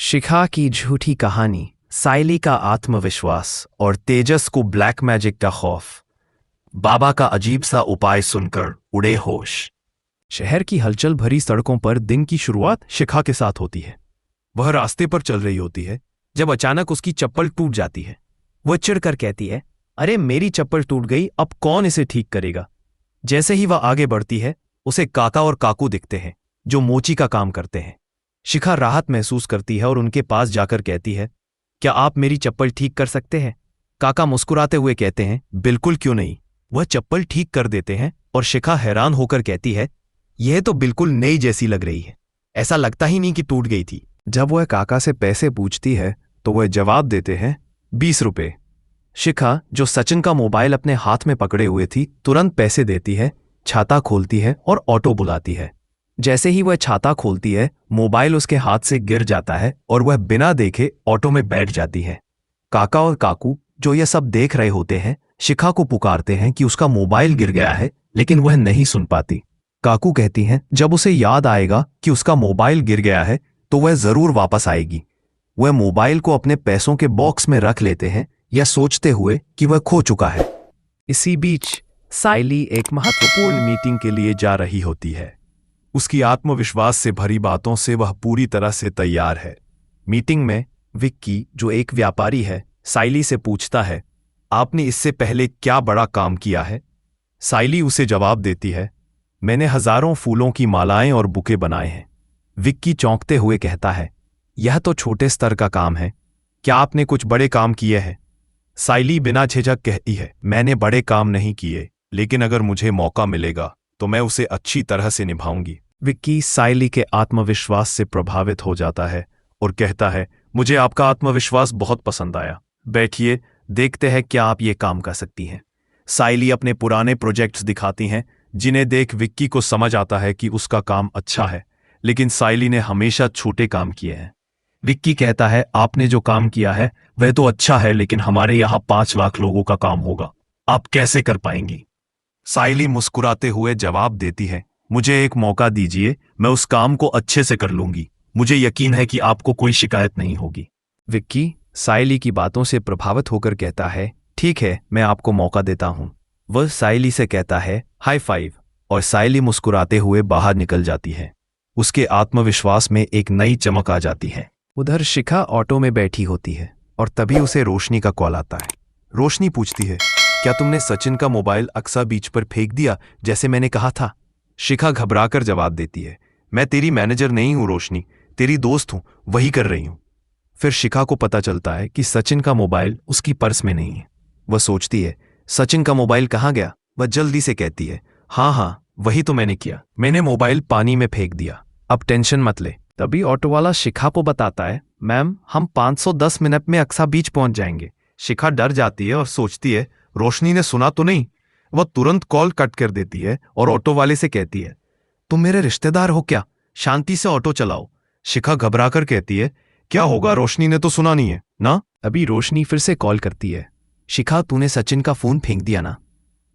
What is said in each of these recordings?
शिखा की झूठी कहानी, साइली का आत्मविश्वास और तेजस को ब्लैक मैजिक का खौफ। बाबा का अजीब सा उपाय सुनकर उड़े होश। शहर की हलचल भरी सड़कों पर दिन की शुरुआत शिखा के साथ होती है। वह रास्ते पर चल रही होती है जब अचानक उसकी चप्पल टूट जाती है। वह चिढ़कर कहती है, अरे मेरी चप्पल टूट गई, अब कौन इसे ठीक करेगा। जैसे ही वह आगे बढ़ती है उसे काका और काकू दिखते हैं जो मोची का काम करते हैं। शिखा राहत महसूस करती है और उनके पास जाकर कहती है, क्या आप मेरी चप्पल ठीक कर सकते हैं। काका मुस्कुराते हुए कहते हैं, बिल्कुल, क्यों नहीं। वह चप्पल ठीक कर देते हैं और शिखा हैरान होकर कहती है, यह तो बिल्कुल नई जैसी लग रही है, ऐसा लगता ही नहीं कि टूट गई थी। जब वह काका से पैसे पूछती है तो वह जवाब देते हैं 20 रुपए। शिखा, जो सचिन का मोबाइल अपने हाथ में पकड़े हुए थी, तुरंत पैसे देती है, छाता खोलती है और ऑटो बुलाती है। जैसे ही वह छाता खोलती है मोबाइल उसके हाथ से गिर जाता है और वह बिना देखे ऑटो में बैठ जाती है। काका और काकू जो यह सब देख रहे होते हैं शिखा को पुकारते हैं कि उसका मोबाइल गिर गया है, लेकिन वह नहीं सुन पाती। काकू कहती हैं जब उसे याद आएगा कि उसका मोबाइल गिर गया है तो वह जरूर वापस आएगी। वह मोबाइल को अपने पैसों के बॉक्स में रख लेते हैं, यह सोचते हुए कि वह खो चुका है। इसी बीच साइली एक महत्वपूर्ण मीटिंग के लिए जा रही होती है। उसकी आत्मविश्वास से भरी बातों से वह पूरी तरह से तैयार है। मीटिंग में विक्की, जो एक व्यापारी है, साइली से पूछता है, आपने इससे पहले क्या बड़ा काम किया है। साइली उसे जवाब देती है, मैंने हजारों फूलों की मालाएं और बुके बनाए हैं। विक्की चौंकते हुए कहता है, यह तो छोटे स्तर का काम है, क्या आपने कुछ बड़े काम किए हैं। साइली बिना झिझक कहती है, मैंने बड़े काम नहीं किए, लेकिन अगर मुझे मौका मिलेगा तो मैं उसे अच्छी तरह से निभाऊंगी। विक्की साइली के आत्मविश्वास से प्रभावित हो जाता है और कहता है, मुझे आपका आत्मविश्वास बहुत पसंद आया। बैठिए, देखते हैं क्या आप ये काम कर सकती हैं। साइली अपने पुराने प्रोजेक्ट्स दिखाती हैं जिन्हें देख विक्की को समझ आता है कि उसका काम अच्छा है, लेकिन साइली ने हमेशा छोटे काम किए हैं। विक्की कहता है, आपने जो काम किया है वह तो अच्छा है, लेकिन हमारे यहाँ 5 लाख लोगों का काम होगा, आप कैसे कर पाएंगी। साइली मुस्कुराते हुए जवाब देती है, मुझे एक मौका दीजिए, मैं उस काम को अच्छे से कर लूंगी, मुझे यकीन है कि आपको कोई शिकायत नहीं होगी। विक्की साइली की बातों से प्रभावित होकर कहता है, ठीक है, मैं आपको मौका देता हूं। वह साइली से कहता है, हाई फाइव, और साइली मुस्कुराते हुए बाहर निकल जाती है। उसके आत्मविश्वास में एक नई चमक आ जाती है। उधर शिखा ऑटो में बैठी होती है और तभी उसे रोशनी का कॉल आता है। रोशनी पूछती है, क्या तुमने सचिन का मोबाइल अक्सा बीच पर फेंक दिया जैसे मैंने कहा था। शिखा घबराकर जवाब देती है, मैं तेरी मैनेजर नहीं हूं रोशनी, तेरी दोस्त हूं, वही कर रही हूं। फिर शिखा को पता चलता है कि सचिन का मोबाइल उसकी पर्स में नहीं है। वह सोचती है, सचिन का मोबाइल कहाँ गया। वह जल्दी से कहती है, हाँ, वही तो मैंने किया, मैंने मोबाइल पानी में फेंक दिया, अब टेंशन मत ले। तभी ऑटो वाला शिखा को बताता है, मैम, हम 510 मिनट में अक्सा बीच पहुंच जाएंगे। शिखा डर जाती है और सोचती है, रोशनी ने सुना तो नहीं। वह तुरंत कॉल कट कर देती है और ऑटो वाले से कहती है, तुम मेरे रिश्तेदार हो क्या, शांति से ऑटो चलाओ। शिखा घबराकर कहती है, क्या होगा, रोशनी ने तो सुना नहीं है ना। अभी रोशनी फिर से कॉल करती है, शिखा, तूने सचिन का फोन फेंक दिया ना।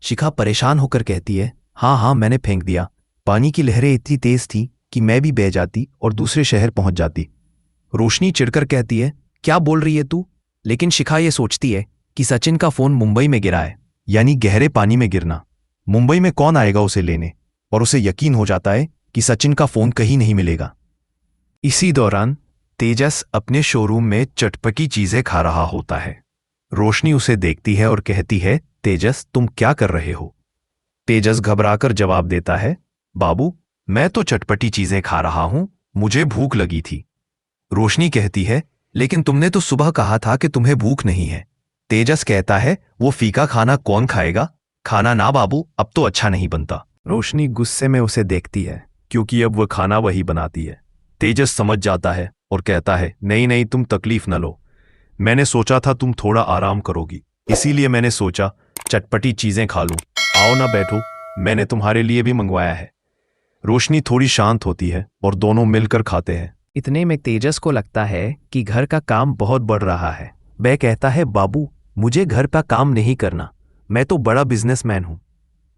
शिखा परेशान होकर कहती है, हाँ, मैंने फेंक दिया। पानी की लहरें इतनी तेज थी कि मैं भी बह जाती और दूसरे शहर पहुंच जाती। रोशनी चिढ़कर कहती है, क्या बोल रही है तू। लेकिन शिखा ये सोचती है कि सचिन का फोन मुंबई में गिरा है, यानी गहरे पानी में गिरना। मुंबई में कौन आएगा उसे लेने, और उसे यकीन हो जाता है कि सचिन का फोन कहीं नहीं मिलेगा। इसी दौरान तेजस अपने शोरूम में चटपटी चीजें खा रहा होता है। रोशनी उसे देखती है और कहती है, तेजस, तुम क्या कर रहे हो। तेजस घबराकर जवाब देता है, बाबू, मैं तो चटपटी चीजें खा रहा हूं, मुझे भूख लगी थी। रोशनी कहती है, लेकिन तुमने तो सुबह कहा था कि तुम्हें भूख नहीं है। तेजस कहता है, वो फीका खाना कौन खाएगा, खाना ना बाबू, अब तो अच्छा नहीं बनता। रोशनी गुस्से में उसे देखती है क्योंकि अब वह खाना वही बनाती है। तेजस समझ जाता है और कहता है, नहीं, तुम तकलीफ न लो, मैंने सोचा था तुम थोड़ा आराम करोगी, इसीलिए मैंने सोचा चटपटी चीजें खा लूं। आओ ना बैठो, मैंने तुम्हारे लिए भी मंगवाया है। रोशनी थोड़ी शांत होती है और दोनों मिलकर खाते हैं। इतने में तेजस को लगता है कि घर का काम बहुत बढ़ रहा है। वह कहता है, बाबू, मुझे घर का काम नहीं करना, मैं तो बड़ा बिजनेसमैन हूं।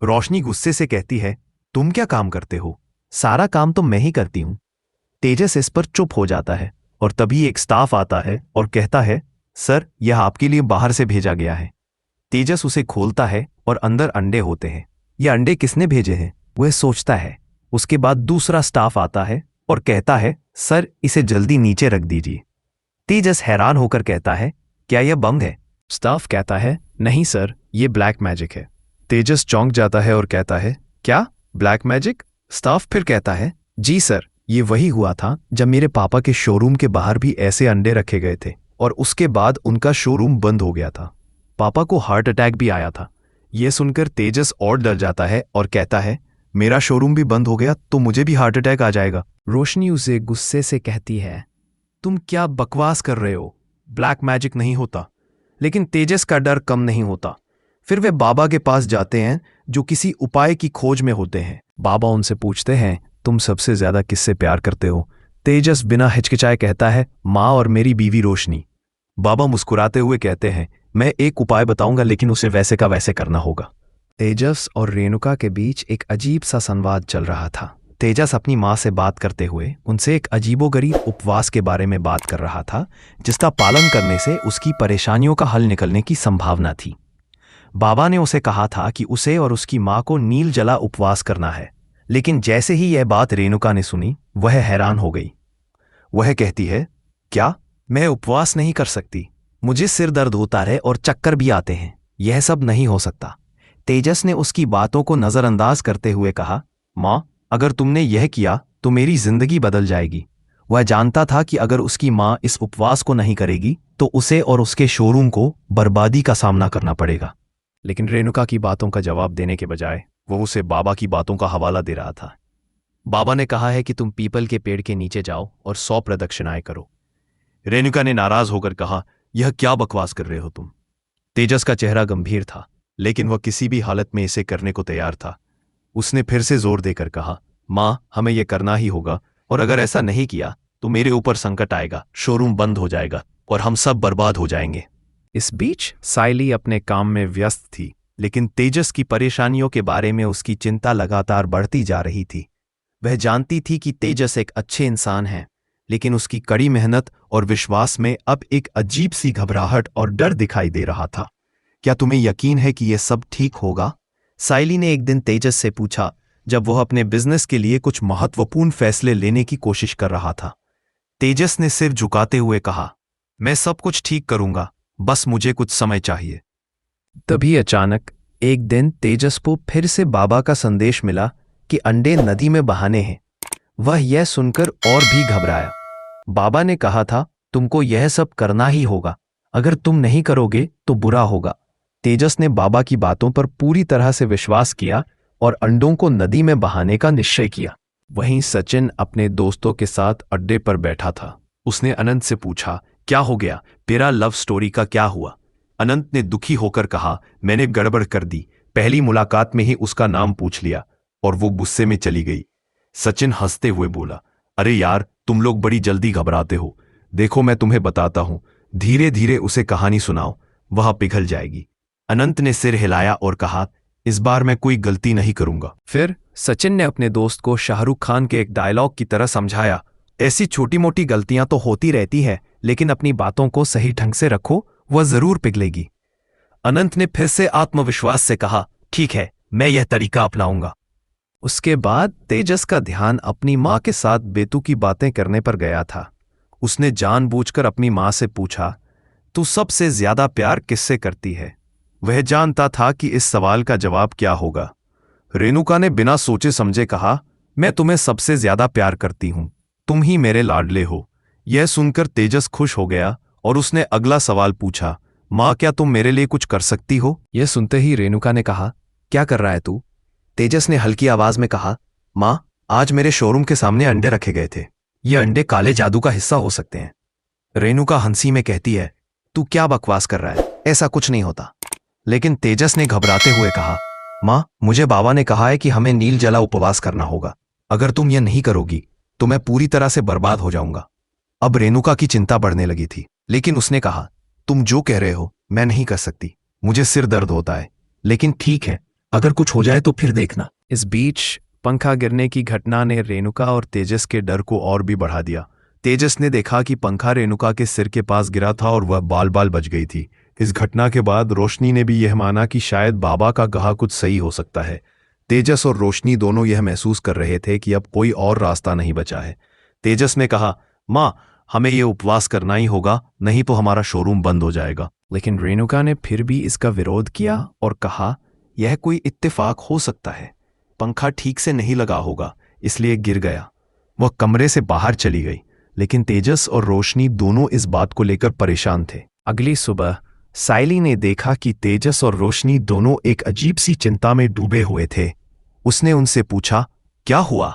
रोशनी गुस्से से कहती है, तुम क्या काम करते हो, सारा काम तो मैं ही करती हूं। तेजस इस पर चुप हो जाता है और तभी एक स्टाफ आता है और कहता है, सर यह आपके लिए बाहर से भेजा गया है। तेजस उसे खोलता है और अंदर अंडे होते हैं। ये अंडे किसने भेजे हैं वह सोचता है। उसके बाद दूसरा स्टाफ आता है और कहता है, सर इसे जल्दी नीचे रख दीजिए। तेजस हैरान होकर कहता है, क्या यह बम है? स्टाफ कहता है, नहीं सर, ये ब्लैक मैजिक है। तेजस चौंक जाता है और कहता है, क्या ब्लैक मैजिक? स्टाफ फिर कहता है, जी सर, ये वही हुआ था जब मेरे पापा के शोरूम के बाहर भी ऐसे अंडे रखे गए थे और उसके बाद उनका शोरूम बंद हो गया था। पापा को हार्ट अटैक भी आया था। यह सुनकर तेजस और डर जाता है और कहता है, मेरा शोरूम भी बंद हो गया तो मुझे भी हार्ट अटैक आ जाएगा। रोशनी उसे गुस्से से कहती है, तुम क्या बकवास कर रहे हो, ब्लैक मैजिक नहीं होता। लेकिन तेजस का डर कम नहीं होता। फिर वे बाबा के पास जाते हैं जो किसी उपाय की खोज में होते हैं। बाबा उनसे पूछते हैं, तुम सबसे ज्यादा किससे प्यार करते हो? तेजस बिना हिचकिचाए कहता है, माँ और मेरी बीवी रोशनी। बाबा मुस्कुराते हुए कहते हैं, मैं एक उपाय बताऊंगा लेकिन उसे वैसे का वैसे करना होगा। तेजस और रेणुका के बीच एक अजीब सा संवाद चल रहा था। तेजस अपनी माँ से बात करते हुए उनसे एक अजीबोगरीब उपवास के बारे में बात कर रहा था जिसका पालन करने से उसकी परेशानियों का हल निकलने की संभावना थी। बाबा ने उसे कहा था कि उसे और उसकी माँ को नील जला उपवास करना है, लेकिन जैसे ही यह बात रेणुका ने सुनी वह हैरान हो गई। वह कहती है, क्या मैं उपवास नहीं कर सकती? मुझे सिर दर्द होता है और चक्कर भी आते हैं, यह सब नहीं हो सकता। तेजस ने उसकी बातों को नजरअंदाज करते हुए कहा, माँ अगर तुमने यह किया तो मेरी जिंदगी बदल जाएगी। वह जानता था कि अगर उसकी माँ इस उपवास को नहीं करेगी तो उसे और उसके शोरूम को बर्बादी का सामना करना पड़ेगा। लेकिन रेणुका की बातों का जवाब देने के बजाय वो उसे बाबा की बातों का हवाला दे रहा था। बाबा ने कहा है कि तुम पीपल के पेड़ के नीचे जाओ और 100 प्रदक्षिणाएं करो। रेणुका ने नाराज होकर कहा, यह क्या बकवास कर रहे हो तुम? तेजस का चेहरा गंभीर था, लेकिन वह किसी भी हालत में इसे करने को तैयार था। उसने फिर से जोर देकर कहा, माँ हमें यह करना ही होगा, और अगर ऐसा नहीं किया तो मेरे ऊपर संकट आएगा, शोरूम बंद हो जाएगा और हम सब बर्बाद हो जाएंगे। इस बीच साइली अपने काम में व्यस्त थी, लेकिन तेजस की परेशानियों के बारे में उसकी चिंता लगातार बढ़ती जा रही थी। वह जानती थी कि तेजस एक अच्छे इंसान है, लेकिन उसकी कड़ी मेहनत और विश्वास में अब एक अजीब सी घबराहट और डर दिखाई दे रहा था। क्या तुम्हें यकीन है कि यह सब ठीक होगा? साइली ने एक दिन तेजस से पूछा जब वह अपने बिजनेस के लिए कुछ महत्वपूर्ण फैसले लेने की कोशिश कर रहा था। तेजस ने सिर झुकाते हुए कहा, मैं सब कुछ ठीक करूंगा, बस मुझे कुछ समय चाहिए। तभी अचानक एक दिन तेजस को फिर से बाबा का संदेश मिला कि अंडे नदी में बहाने हैं। वह यह सुनकर और भी घबराया। बाबा ने कहा था, तुमको यह सब करना ही होगा, अगर तुम नहीं करोगे तो बुरा होगा। तेजस ने बाबा की बातों पर पूरी तरह से विश्वास किया और अंडों को नदी में बहाने का निश्चय किया। वहीं सचिन अपने दोस्तों के साथ अड्डे पर बैठा था। उसने अनंत से पूछा, क्या हो गया, तेरा लव स्टोरी का क्या हुआ? अनंत ने दुखी होकर कहा, मैंने गड़बड़ कर दी, पहली मुलाकात में ही उसका नाम पूछ लिया और वो गुस्से में चली गई। सचिन हंसते हुए बोला, अरे यार तुम लोग बड़ी जल्दी घबराते हो, देखो मैं तुम्हें बताता हूं, धीरे धीरे उसे कहानी सुनाओ, वह पिघल जाएगी। अनंत ने सिर हिलाया और कहा, इस बार मैं कोई गलती नहीं करूंगा। फिर सचिन ने अपने दोस्त को शाहरुख खान के एक डायलॉग की तरह समझाया, ऐसी छोटी मोटी गलतियां तो होती रहती है, लेकिन अपनी बातों को सही ढंग से रखो, वह जरूर पिघलेगी। अनंत ने फिर से आत्मविश्वास से कहा, ठीक है, मैं यह तरीका अपनाऊंगा। उसके बाद तेजस का ध्यान अपनी माँ के साथ बेतुकी बातें करने पर गया था। उसने जानबूझकर अपनी माँ से पूछा, तू सबसे ज्यादा प्यार किससे करती है? वह जानता था कि इस सवाल का जवाब क्या होगा। रेणुका ने बिना सोचे समझे कहा, मैं तुम्हें सबसे ज्यादा प्यार करती हूं, तुम ही मेरे लाडले हो। यह सुनकर तेजस खुश हो गया और उसने अगला सवाल पूछा, माँ क्या तुम मेरे लिए कुछ कर सकती हो? यह सुनते ही रेणुका ने कहा, क्या कर रहा है तू? तेजस ने हल्की आवाज में कहा, माँ आज मेरे शोरूम के सामने अंडे रखे गए थे, ये अंडे काले जादू का हिस्सा हो सकते हैं। रेणुका हंसी में कहती है, तू क्या बकवास कर रहा है, ऐसा कुछ नहीं होता। लेकिन तेजस ने घबराते हुए कहा, माँ मुझे बाबा ने कहा है कि हमें नील जला उपवास करना होगा, अगर तुम यह नहीं करोगी तो मैं पूरी तरह से बर्बाद हो जाऊंगा। अब रेणुका की चिंता बढ़ने लगी थी, लेकिन उसने कहा, तुम जो कह रहे हो मैं नहीं कर सकती, मुझे सिर दर्द होता है, लेकिन ठीक है, अगर कुछ हो जाए तो फिर देखना। इस बीच पंखा गिरने की घटना ने रेणुका और तेजस के डर को और भी बढ़ा दिया। तेजस ने देखा कि पंखा रेणुका के सिर के पास गिरा था और वह बाल बाल बच गई थी। इस घटना के बाद रोशनी ने भी यह माना कि शायद बाबा का कहा कुछ सही हो सकता है। तेजस और रोशनी दोनों यह महसूस कर रहे थे कि अब कोई और रास्ता नहीं बचा है। तेजस ने कहा, माँ, हमें ये उपवास करना ही होगा, नहीं तो हमारा शोरूम बंद हो जाएगा। लेकिन रेणुका ने फिर भी इसका विरोध किया और कहा, यह कोई इत्तेफाक हो सकता है, पंखा ठीक से नहीं लगा होगा, इसलिए गिर गया। वह कमरे से बाहर चली गई, लेकिन तेजस और रोशनी दोनों इस बात को लेकर परेशान थे। अगली सुबह सायली ने देखा कि तेजस और रोशनी दोनों एक अजीब सी चिंता में डूबे हुए थे। उसने उनसे पूछा, क्या हुआ?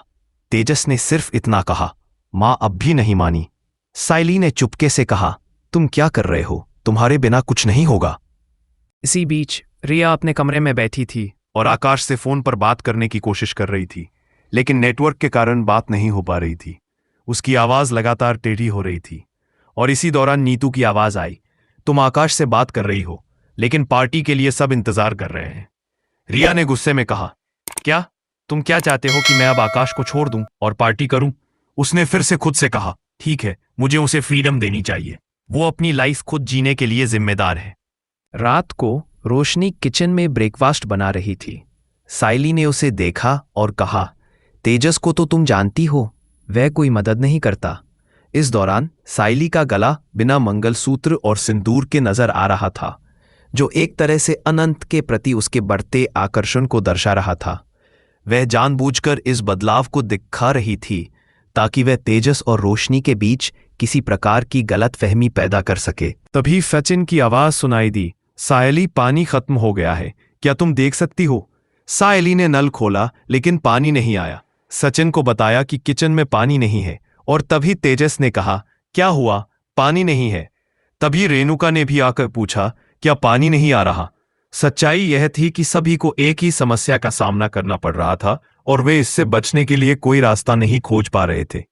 तेजस ने सिर्फ इतना कहा, माँ अब भी नहीं मानी। सायली ने चुपके से कहा, तुम क्या कर रहे हो? तुम्हारे बिना कुछ नहीं होगा। इसी बीच रिया अपने कमरे में बैठी थी और आकाश से फोन पर बात करने की कोशिश कर रही थी, लेकिन नेटवर्क के कारण बात नहीं हो पा रही थी। उसकी आवाज लगातार टेढ़ी हो रही थी और इसी दौरान नीतू की आवाज आई, तुम आकाश से बात कर रही हो, लेकिन पार्टी के लिए सब इंतजार कर रहे हैं। रिया ने गुस्से में कहा, क्या? तुम क्या चाहते हो कि मैं अब आकाश को छोड़ दूं और पार्टी करूं? उसने फिर से खुद से कहा, ठीक है, मुझे उसे फ्रीडम देनी चाहिए, वो अपनी लाइफ खुद जीने के लिए जिम्मेदार है। रात को रोशनी किचन में ब्रेकफास्ट बना रही थी। सायली ने उसे देखा और कहा, तेजस को तो तुम जानती हो, वह कोई मदद नहीं करता। इस दौरान सायली का गला बिना मंगलसूत्र और सिंदूर के नजर आ रहा था, जो एक तरह से अनंत के प्रति उसके बढ़ते आकर्षण को दर्शा रहा था। वह जानबूझकर इस बदलाव को दिखा रही थी ताकि वह तेजस और रोशनी के बीच किसी प्रकार की गलतफहमी पैदा कर सके। तभी सचिन की आवाज सुनाई दी, सायली, पानी खत्म हो गया है, क्या तुम देख सकती हो? सायली ने नल खोला, लेकिन पानी नहीं आया। सचिन को बताया कि किचन में पानी नहीं है और तभी तेजस ने कहा, क्या हुआ, पानी नहीं है? तभी रेणुका ने भी आकर पूछा, क्या पानी नहीं आ रहा? सच्चाई यह थी कि सभी को एक ही समस्या का सामना करना पड़ रहा था और वे इससे बचने के लिए कोई रास्ता नहीं खोज पा रहे थे।